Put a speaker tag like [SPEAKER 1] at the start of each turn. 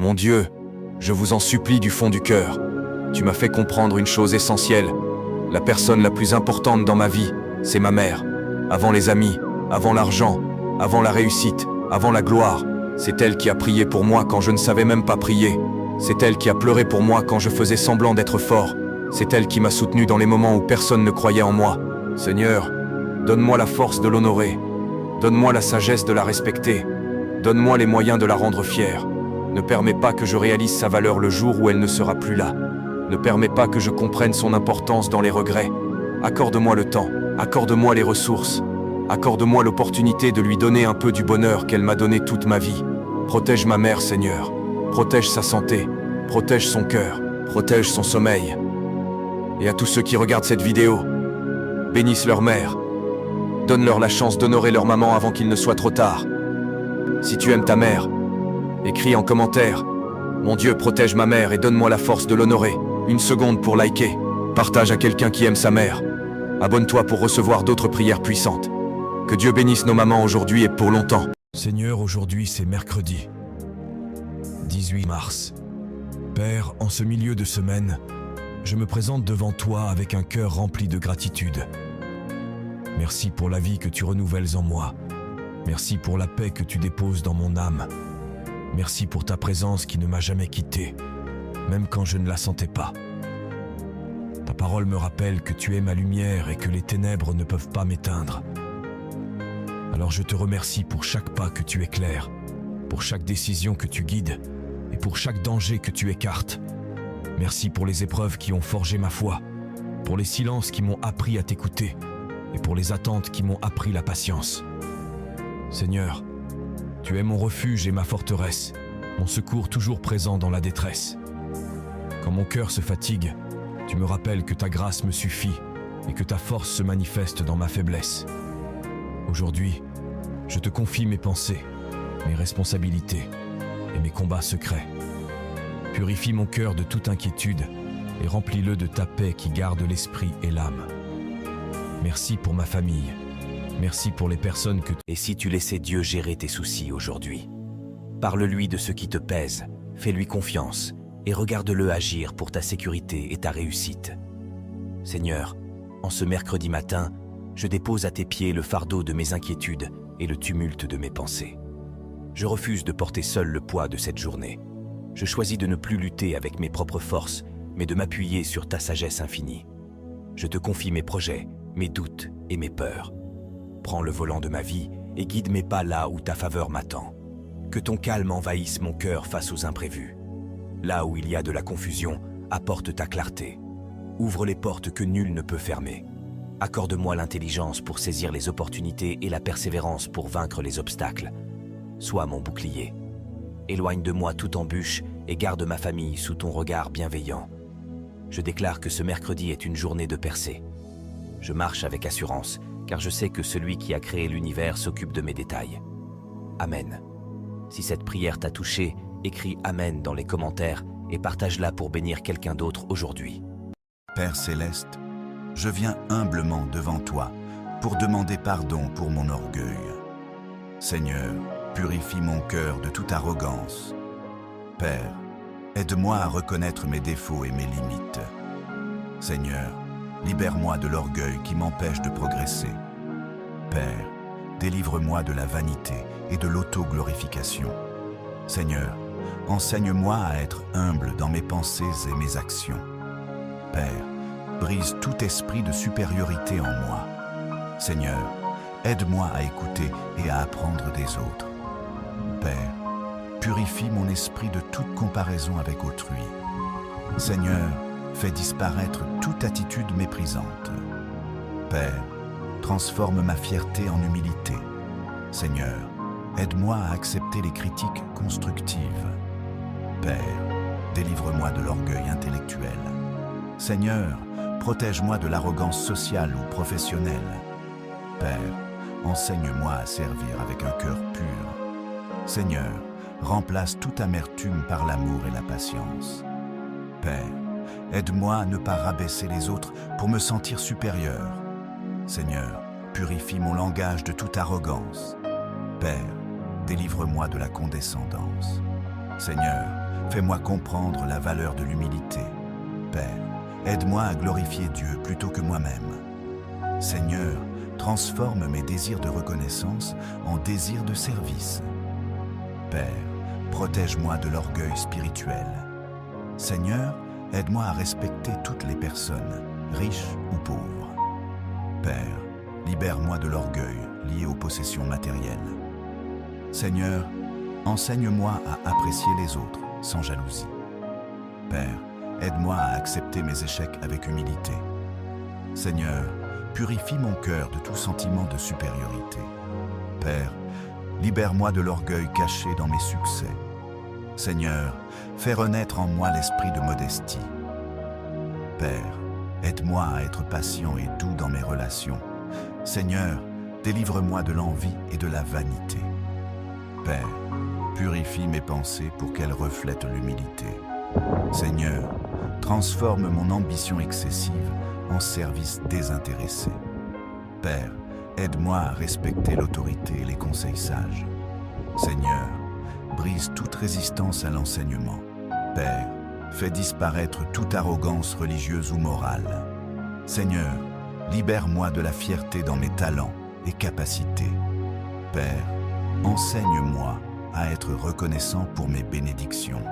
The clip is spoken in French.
[SPEAKER 1] Mon Dieu, je vous en supplie du fond du cœur. Tu m'as fait comprendre une chose essentielle. La personne la plus importante dans ma vie, c'est ma mère. Avant les amis, avant l'argent, avant la réussite, avant la gloire, c'est elle qui a prié pour moi quand je ne savais même pas prier. C'est elle qui a pleuré pour moi quand je faisais semblant d'être fort. C'est elle qui m'a soutenu dans les moments où personne ne croyait en moi. Seigneur, donne-moi la force de l'honorer. Donne-moi la sagesse de la respecter. Donne-moi les moyens de la rendre fière. Ne permets pas que je réalise sa valeur le jour où elle ne sera plus là. Ne permets pas que je comprenne son importance dans les regrets. Accorde-moi le temps, accorde-moi les ressources. Accorde-moi l'opportunité de lui donner un peu du bonheur qu'elle m'a donné toute ma vie. Protège ma mère, Seigneur. Protège sa santé. Protège son cœur. Protège son sommeil. Et à tous ceux qui regardent cette vidéo, bénisse leur mère. Donne-leur la chance d'honorer leur maman avant qu'il ne soit trop tard. Si tu aimes ta mère, écris en commentaire « Mon Dieu, protège ma mère et donne-moi la force de l'honorer ». Une seconde pour liker. Partage à quelqu'un qui aime sa mère. Abonne-toi pour recevoir d'autres prières puissantes. Que Dieu bénisse nos mamans aujourd'hui et pour longtemps.
[SPEAKER 2] Seigneur, aujourd'hui c'est mercredi, 18 mars. Père, en ce milieu de semaine, je me présente devant toi avec un cœur rempli de gratitude. Merci pour la vie que tu renouvelles en moi. Merci pour la paix que tu déposes dans mon âme. Merci pour ta présence qui ne m'a jamais quitté, même quand je ne la sentais pas. Ta parole me rappelle que tu es ma lumière et que les ténèbres ne peuvent pas m'éteindre. Alors je te remercie pour chaque pas que tu éclaires, pour chaque décision que tu guides et pour chaque danger que tu écartes. Merci pour les épreuves qui ont forgé ma foi, pour les silences qui m'ont appris à t'écouter et pour les attentes qui m'ont appris la patience. Seigneur, tu es mon refuge et ma forteresse, mon secours toujours présent dans la détresse. Quand mon cœur se fatigue, tu me rappelles que ta grâce me suffit et que ta force se manifeste dans ma faiblesse. Aujourd'hui, je te confie mes pensées, mes responsabilités et mes combats secrets. Purifie mon cœur de toute inquiétude et remplis-le de ta paix qui garde l'esprit et l'âme. Merci pour ma famille. Merci pour les personnes que...
[SPEAKER 3] Et si tu laissais Dieu gérer tes soucis aujourd'hui? Parle-lui de ce qui te pèse, fais-lui confiance et regarde-le agir pour ta sécurité et ta réussite. Seigneur, en ce mercredi matin, je dépose à tes pieds le fardeau de mes inquiétudes et le tumulte de mes pensées. Je refuse de porter seul le poids de cette journée. Je choisis de ne plus lutter avec mes propres forces, mais de m'appuyer sur ta sagesse infinie. Je te confie mes projets, mes doutes et mes peurs. Prends le volant de ma vie et guide mes pas là où ta faveur m'attend. Que ton calme envahisse mon cœur face aux imprévus. Là où il y a de la confusion, apporte ta clarté. Ouvre les portes que nul ne peut fermer. Accorde-moi l'intelligence pour saisir les opportunités et la persévérance pour vaincre les obstacles. Sois mon bouclier. Éloigne de moi toute embûche et garde ma famille sous ton regard bienveillant. Je déclare que ce mercredi est une journée de percée. Je marche avec assurance, car je sais que celui qui a créé l'univers s'occupe de mes détails. Amen. Si cette prière t'a touché, écris Amen dans les commentaires et partage-la pour bénir quelqu'un d'autre aujourd'hui.
[SPEAKER 4] Père Céleste, je viens humblement devant toi pour demander pardon pour mon orgueil. Seigneur, purifie mon cœur de toute arrogance. Père, aide-moi à reconnaître mes défauts et mes limites. Seigneur, libère-moi de l'orgueil qui m'empêche de progresser. Père, délivre-moi de la vanité et de l'auto-glorification. Seigneur, enseigne-moi à être humble dans mes pensées et mes actions. Père, brise tout esprit de supériorité en moi. Seigneur, aide-moi à écouter et à apprendre des autres. Père, purifie mon esprit de toute comparaison avec autrui. Seigneur, fais disparaître toute attitude méprisante. Père, transforme ma fierté en humilité. Seigneur, aide-moi à accepter les critiques constructives. Père, délivre-moi de l'orgueil intellectuel. Seigneur, protège-moi de l'arrogance sociale ou professionnelle. Père, enseigne-moi à servir avec un cœur pur. Seigneur, remplace toute amertume par l'amour et la patience. Père, aide-moi à ne pas rabaisser les autres pour me sentir supérieur. Seigneur, purifie mon langage de toute arrogance. Père, délivre-moi de la condescendance. Seigneur, fais-moi comprendre la valeur de l'humilité. Père, aide-moi à glorifier Dieu plutôt que moi-même. Seigneur, transforme mes désirs de reconnaissance en désirs de service. Père, protège-moi de l'orgueil spirituel. Seigneur, aide-moi à respecter toutes les personnes, riches ou pauvres. Père, libère-moi de l'orgueil lié aux possessions matérielles. Seigneur, enseigne-moi à apprécier les autres sans jalousie. Père, aide-moi à accepter mes échecs avec humilité. Seigneur, purifie mon cœur de tout sentiment de supériorité. Père, libère-moi de l'orgueil caché dans mes succès. Seigneur, fais renaître en moi l'esprit de modestie. Père, aide-moi à être patient et doux dans mes relations. Seigneur, délivre-moi de l'envie et de la vanité. Père, purifie mes pensées pour qu'elles reflètent l'humilité. Seigneur, transforme mon ambition excessive en service désintéressé. Père, aide-moi à respecter l'autorité et les conseils sages. Seigneur, brise toute résistance à l'enseignement. Père, fais disparaître toute arrogance religieuse ou morale. Seigneur, libère-moi de la fierté dans mes talents et capacités. Père, enseigne-moi à être reconnaissant pour mes bénédictions.